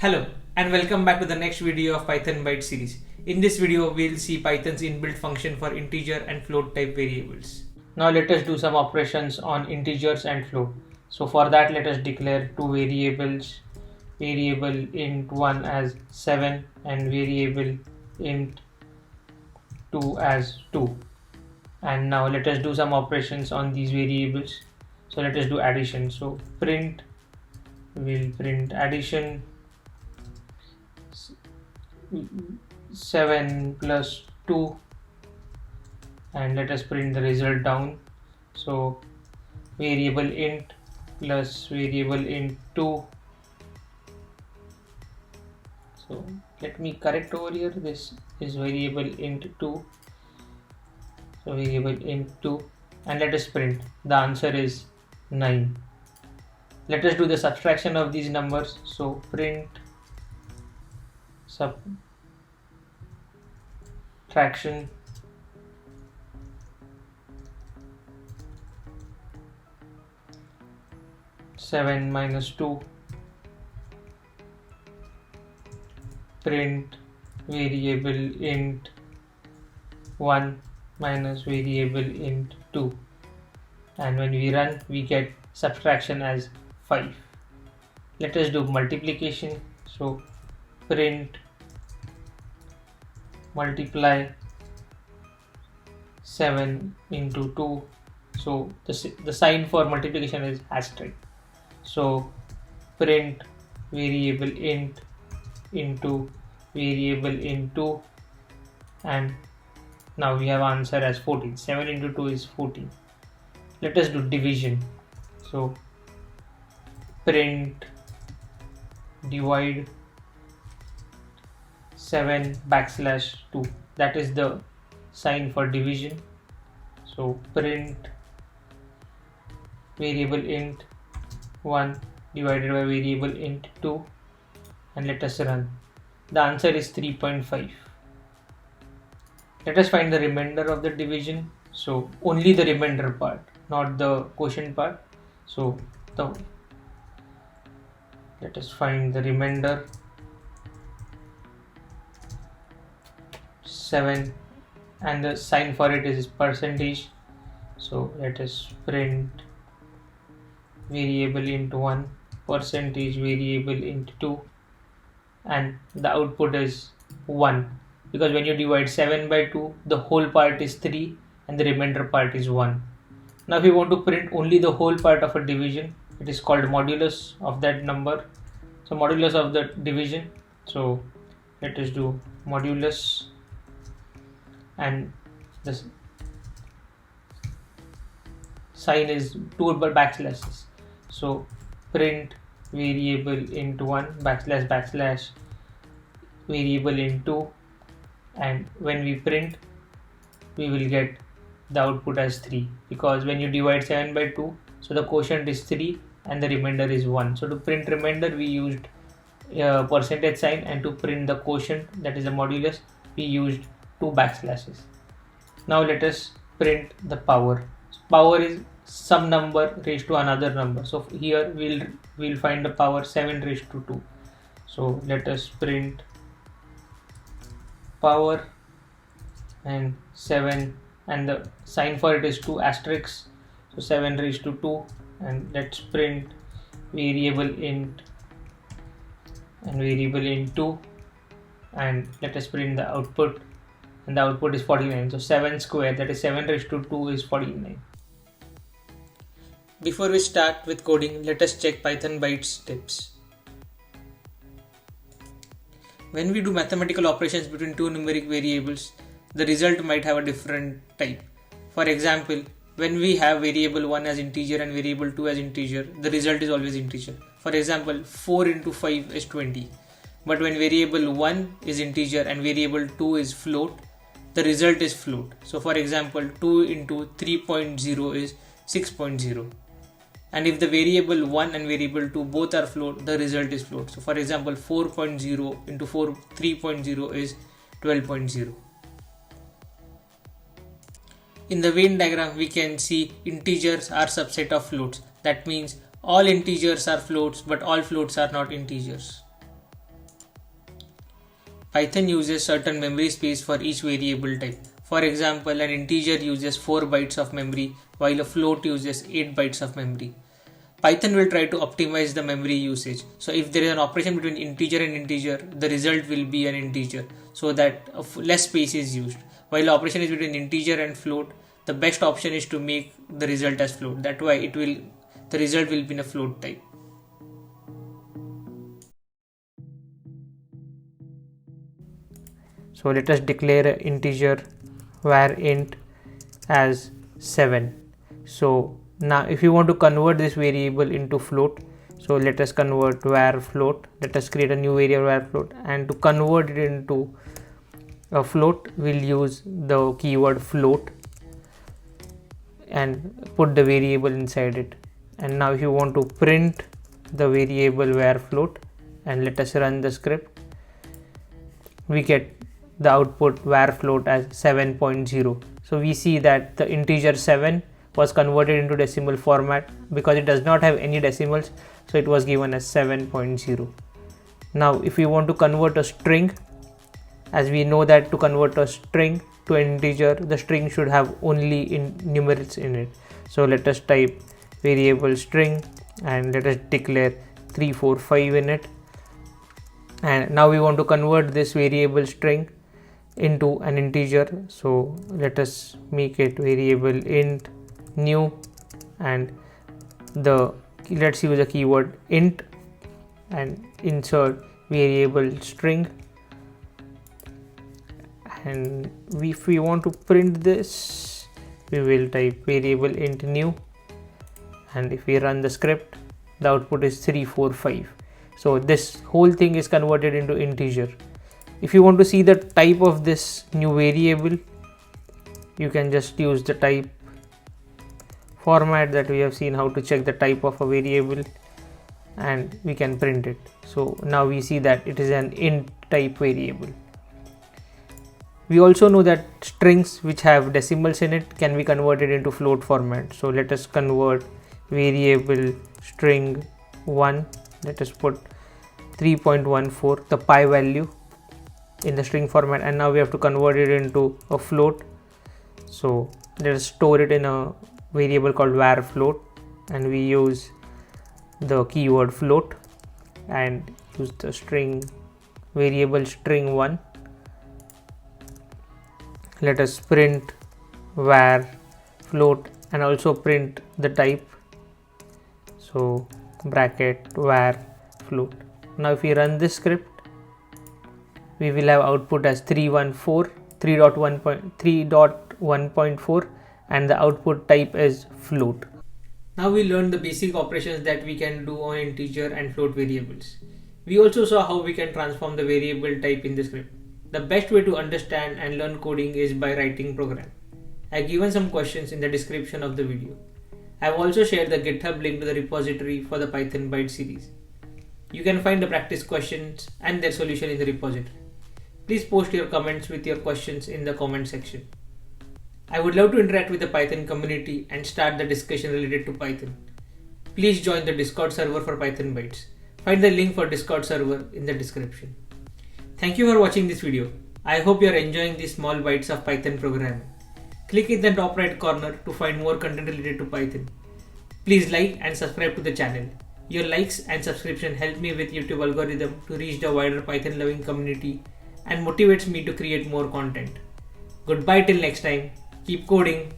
Hello and welcome back to the next video of Python Bytes series. In this video, we'll see Python's inbuilt function for integer and float type variables. Now let us do some operations on integers and float. So for that, let us declare two variables, variable int1 as 7 and variable int2 as 2. And now let us do some operations on these variables. So let us do addition. So we'll print addition 7 plus 2, and let us print the result down. So variable int plus variable int2. So let me correct over here, this is variable int2, so variable int2, and let us print. The answer is 9. Let us do the subtraction of these numbers. So print subtraction 7 minus 2, print variable int 1 minus variable int 2, and when we run we get subtraction as 5. Let us do multiplication. So print multiply 7 into 2. So the sign for multiplication is asterisk. So print variable int into variable int2, and now we have answer as 14. 7 into 2 is 14. Let us do division. So print divide 7 backslash 2. That is the sign for division. So print variable int 1 divided by variable int 2, and let us run. The answer is 3.5. Let us find the remainder of the division. So only the remainder part, not the quotient part. So let us find the remainder. 7, and the sign for it is percentage. So let us print variable int 1 percentage variable int 2, and the output is 1, because when you divide 7 by 2, the whole part is 3 and the remainder part is 1. Now if you want to print only the whole part of a division, it is called modulus of that number. So modulus of the division. So let us do modulus, and this sign is 2 backslashes. So print variable int 1 backslash backslash variable int 2, and when we print we will get the output as 3, because when you divide 7 by 2, so the quotient is 3 and the remainder is 1. So to print remainder we used percentage sign, and to print the quotient, that is the modulus, we used 2 backslashes. Now let us print the power. Power is some number raised to another number. So here we'll find the power 7 raised to 2. So let us print power and 7, and the sign for it is 2 asterisks. So 7 raised to 2, and let's print variable int and variable int 2, and let us print the output, and the output is 49. So 7 square, that is 7 raised to 2, is 49. Before we start with coding, let us check Python Bytes tips. When we do mathematical operations between two numeric variables, the result might have a different type. For example, when we have variable 1 as integer and variable 2 as integer, the result is always integer. For example, 4 into 5 is 20. But when variable 1 is integer and variable 2 is float, the result is float. So for example, 2 into 3.0 is 6.0. And if the variable 1 and variable 2 both are float, the result is float. So for example, 4.0 into 3.0 is 12.0. In the Venn diagram, we can see integers are subset of floats. That means all integers are floats, but all floats are not integers. Python uses certain memory space for each variable type. For example, an integer uses 4 bytes of memory while a float uses 8 bytes of memory. Python will try to optimize the memory usage. So if there is an operation between integer and integer, the result will be an integer so that less space is used. While the operation is between integer and float, the best option is to make the result as float. That's why the result will be in a float type. So let us declare an integer var int as 7. So now if you want to convert this variable into float, so let us convert var float. Let us create a new variable var float, and to convert it into a float we'll use the keyword float and put the variable inside it. And now if you want to print the variable var float and let us run the script, we get the output var float as 7.0. So we see that the integer 7 was converted into decimal format because it does not have any decimals, so it was given as 7.0. Now if we want to convert a string, as we know that to convert a string to an integer, the string should have only numerals in it. So let us type variable string and let us declare 345 in it. And now we want to convert this variable string into an integer, so let us make it variable int new, and let's use the keyword int and insert variable string. And if we want to print this, we will type variable int new, and if we run the script, the output is 345. So this whole thing is converted into integer. If you want to see the type of this new variable, you can just use the type format that we have seen how to check the type of a variable, and we can print it. So now we see that it is an int type variable. We also know that strings which have decimals in it can be converted into float format. So let us convert variable string 1, let us put 3.14, the pi value in the string format, and now we have to convert it into a float. So let us store it in a variable called var float, and we use the keyword float and use the string variable string 1. Let us print var float and also print the type, so bracket var float. Now if we run this script, we will have output as 3.1.4 and the output type is float. Now we learned the basic operations that we can do on integer and float variables. We also saw how we can transform the variable type in the script. The best way to understand and learn coding is by writing program. I have given some questions in the description of the video. I have also shared the GitHub link to the repository for the Python Bytes series. You can find the practice questions and their solution in the repository. Please post your comments with your questions in the comment section. I would love to interact with the Python community and start the discussion related to Python. Please join the Discord server for Python Bytes. Find the link for Discord server in the description. Thank you for watching this video. I hope you are enjoying these small bites of Python programming. Click in the top right corner to find more content related to Python. Please like and subscribe to the channel. Your likes and subscription help me with YouTube algorithm to reach the wider Python loving community and motivates me to create more content. Goodbye till next time. Keep coding.